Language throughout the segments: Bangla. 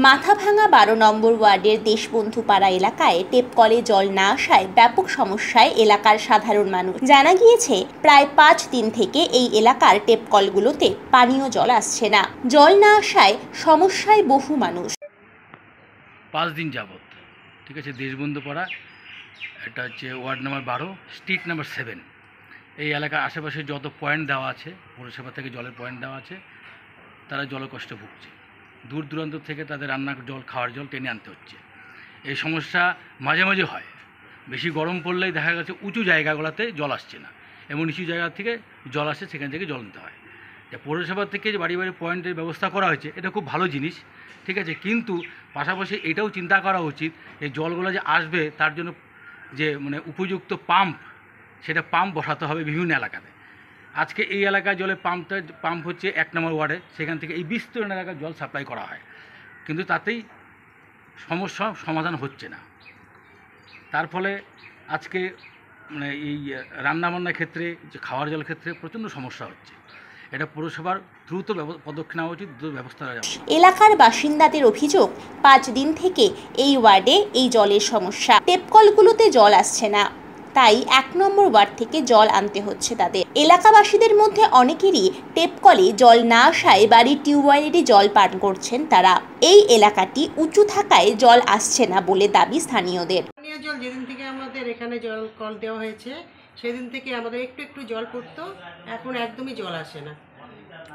মাথাভাঙা ১২ নম্বর ওয়ার্ডের দেশবন্ধু পাড়া এলাকায় টেপ কলে জল না আসায় ব্যাপক সমস্যায় এলাকার সাধারণ মানুষ। জানা গিয়েছে, প্রায় ৫ দিন থেকে এই এলাকার টেপ কলগুলোতে পানীয় জল আসছে না। জল না আসায় সমস্যায় বহু মানুষ। ৫ দিন যাবৎ, ঠিক আছে, দেশবন্ধু পাড়া, এটা হচ্ছে ওয়ার্ড নাম্বার ১২, স্ট্রিট নাম্বার 7। এই এলাকার আশেপাশে যত পয়েন্ট দেওয়া আছে, পৌরসভা থেকে জলের পয়েন্ট দেওয়া আছে, তারা জলকষ্টে ভুগছে। দূর দূরান্ত থেকে তাদের রান্নার জল, খাওয়ার জল টেনে আনতে হচ্ছে। এই সমস্যা মাঝে মাঝে হয়। বেশি গরম পড়লেই দেখা গেছে উঁচু জায়গাগুলোতে জল আসছে না, এমন নিচু জায়গা থেকে জল আসে, সেখান থেকে জল নিতে হয়। পৌরসভা থেকে যে বাড়ি বাড়ি পয়েন্টের ব্যবস্থা করা হয়েছে, এটা খুব ভালো জিনিস, ঠিক আছে, কিন্তু পাশাপাশি এটাও চিন্তা করা উচিত এই জলগুলো যে আসবে তার জন্য যে উপযুক্ত পাম্প, সেটা পাম্প বসাতে হবে বিভিন্ন এলাকাতে। আজকে এই এলাকায় জলের পাম্প হচ্ছে ১ নম্বর ওয়ার্ডে, সেখান থেকে এই বিস্তীর্ণ এলাকায় জল সাপ্লাই করা হয়, কিন্তু তাতেই সমস্যা সমাধান হচ্ছে না। তার ফলে আজকে এই রান্নাবান্নার ক্ষেত্রে, যে খাওয়ার জলের ক্ষেত্রে প্রচণ্ড সমস্যা হচ্ছে। এটা পৌরসভার দ্রুত পদক্ষেপ নেওয়া উচিত, দ্রুত ব্যবস্থা নেওয়া উচিত। এলাকার বাসিন্দাদের অভিযোগ, ৫ দিন থেকে এই ওয়ার্ডে এই জলের সমস্যা। টেপকলগুলোতে জল আসছে না, তাই ১ নম্বর ওয়ার্ড থেকে জল আনতে হচ্ছে তাদের। এলাকাবাসীদের মধ্যে অনেকেরই টেপকলে জল না আসায় বাড়ির টিউবওয়েলেরই জল পান করছেন তারা। এই এলাকাটি উঁচু থাকায় জল আসছে না বলে দাবি স্থানীয়দের। পানীয় জল যেদিন থেকে আমাদের এখানে জল কল দেওয়া হয়েছে, সেদিন থেকে আমাদের একটু একটু জল পড়তো, এখন একদমই জল আসে না।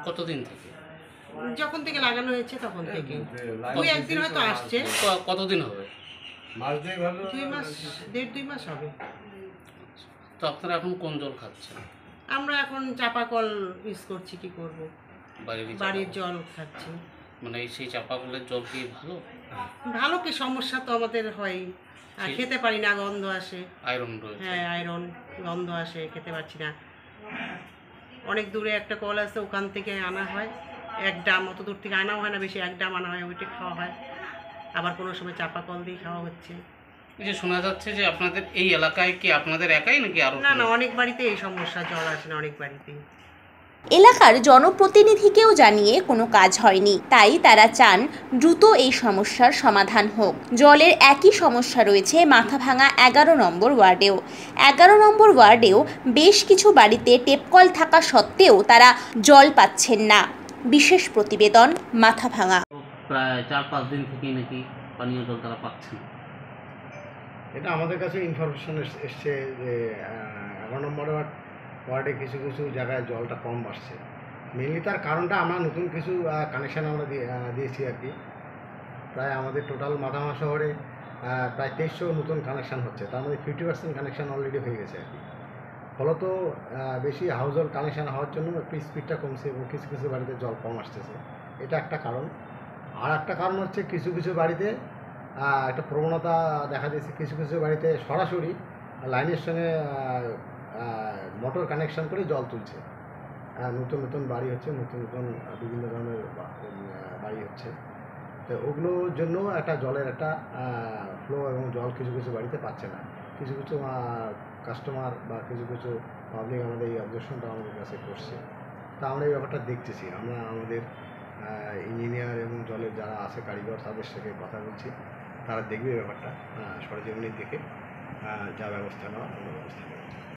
কতদিন থেকে? যখন থেকে লাগানো হয়েছে তখন থেকে। ২-১ দিন হয়তো আসছে। কতদিন হবে? ২ মাস, ১.৫-২ মাস হবে। তো আপনারা এখন কোন জল খাচ্ছেন? আমরা এখন চাপা কল ইউজ করছি, কি করব, বাড়ির জল খাচ্ছি। মানে সেই চাপা কলের জল কি ভালো? ভালো, কি সমস্যা তো আমাদের হয়, আর খেতে পারি না, গন্ধ আসে। আয়রন রয়েছে? হ্যাঁ, আয়রন, গন্ধ আসে, খেতে পারছি না। অনেক দূরে একটা কল আছে, ওখান থেকে আনা হয় ১ ড্রাম, অত দূর থেকে আনাও হয় না বেশি, ১ ড্রাম আনা হয়, ওইটা খাওয়া হয়। আবার কোনো সময় চাপা কল দিয়ে খাওয়া হচ্ছে। এই যে শোনা যাচ্ছে যে আপনাদের এই এলাকায় কি আপনাদের একাই নাকি আরো? না না, অনেক বাড়িতে এই সমস্যা, জল আসে না অনেক বাড়িতেই। এলাকার জনপ্রতিনিধিকেও জানিয়ে কোনো কাজ হয়নি, তাই তারা চান দ্রুত এই সমস্যার সমাধান হোক। জলের একই সমস্যা রয়েছে মাথাভাঙা ১১ নম্বর ওয়ার্ডেও। ১১ নম্বর ওয়ার্ডেও বেশ কিছু বাড়িতে টেপকল থাকা সত্ত্বেও তারা জল পাচ্ছেন না। বিশেষ প্রতিবেদন, মাথাভাঙা। প্রায় ৪-৫ দিন থেকেই নাকি পানীয় জল তারা পাচ্ছেন। এটা আমাদের কাছে ইনফরমেশন এসছে যে ১১ নম্বর ওয়ার্ডে কিছু কিছু জায়গায় জলটা কম আসছে। মেনলি তার কারণটা আমরা নতুন কিছু কানেকশান আমরা দিয়েছি আর কি। প্রায় আমাদের টোটাল মাথাভাঙা শহরে প্রায় ২৩০০ নতুন কানেকশান হচ্ছে, তার মধ্যে 50% কানেকশান অলরেডি হয়ে গেছে আর কি। ফলত বেশি হাউস হোল্ড কানেকশান হওয়ার জন্য একটু স্পিডটা কমছে এবং কিছু কিছু বাড়িতে জল কম আসতেছে, এটা একটা কারণ। আর একটা কারণ হচ্ছে কিছু কিছু বাড়িতে একটা প্রবণতা দেখা যাচ্ছে, কিছু কিছু বাড়িতে সরাসরি লাইনের সঙ্গে মোটর কানেকশান করে জল তুলছে। নতুন নতুন বাড়ি হচ্ছে, নতুন নতুন বিভিন্ন ধরনের বাড়ি হচ্ছে, তো ওগুলোর জন্য একটা জলের একটা ফ্লো এবং জল কিছু কিছু বাড়িতে পাচ্ছে না। কিছু কিছু কাস্টমার বা কিছু কিছু পাবলিক আমাদের এই অবজেকশনটা আমাদের কাছে করছে, তা আমরা এই ব্যাপারটা দেখতেছি। আমরা আমাদের ইঞ্জিনিয়ার এবং জলের যারা আছে কারিগর, তাদের সাথে কথা বলছি, তারা দেখবে ব্যাপারটা সরেজমিনে দেখে যা ব্যবস্থা নেওয়া ব্যবস্থা নেওয়া।